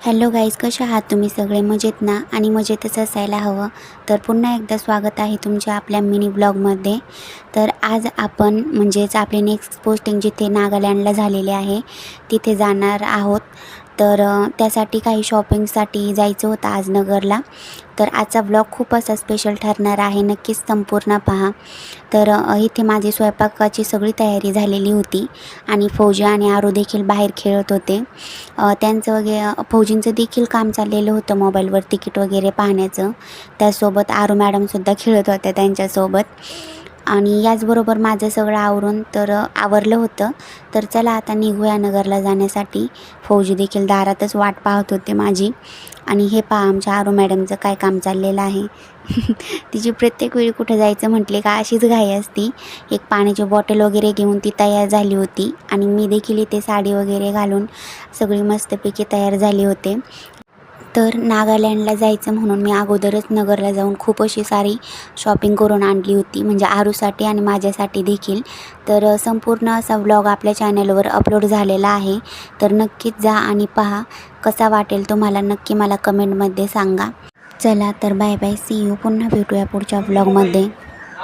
Hello guys, कसे आहात तुम्ही सगळे? मजेत ना? आणि मजेतच असायला हवं. तर पुन्हा एकदा स्वागत आहे तुमच्या आपल्या मिनी ब्लॉगमध्ये. तर आज आपण म्हणजेच आपली नेक्स्ट पोस्टिंग जिथे नागालँडला झालेली आहे तिथे जाणार आहोत. तर त्यासाठी काही शॉपिंगसाठी जायचं होतं आज नगरला. तर आजचा ब्लॉग खूप असा स्पेशल ठरणार आहे, नक्कीच संपूर्ण पहा. तर इथे माझी स्वयंपाकाची सगळी तयारी झालेली होती आणि फौजी आणि आरू देखील बाहेर खेळत होते. त्यांचं फौजींचं देखील काम चाललेलं होतं मोबाईलवर तिकीट वगैरे पाहण्याचं. त्यासोबत आरू मॅडमसुद्धा खेळत होत्या त्यांच्यासोबत. आणि याचबरोबर माझं सगळं आवरलं होतं. तर चला आता निघूया नगरला जाण्यासाठी. फौजी देखील दारातच वाट पाहत होते माझी. आणि हे पहा आमच्या आरू मॅडमचं काय काम चाललेलं आहे. तिची प्रत्येक वेळी कुठं जायचं म्हटले का अशीच घाई असती. एक पाण्याची बॉटल वगैरे घेऊन ती तयार झाली होती आणि मी देखील इथे साडी वगैरे घालून सगळी मस्तपैकी तयार झाले होते. तर नागालँडला जायचं म्हणून मी अगोदरच नगरला जाऊन खूप अशी सारी शॉपिंग करून आणली होती, म्हणजे आरूसाठी आणि माझ्यासाठी देखील. तर संपूर्ण असा व्लॉग आपल्या चॅनलवर अपलोड झालेला आहे. तर नक्कीच जा आणि पहा. कसा वाटेल तुम्हाला नक्की मला कमेंटमध्ये सांगा. चला तर बाय बाय, सी यू. पुन्हा भेटूया पुढच्या व्लॉगमध्ये.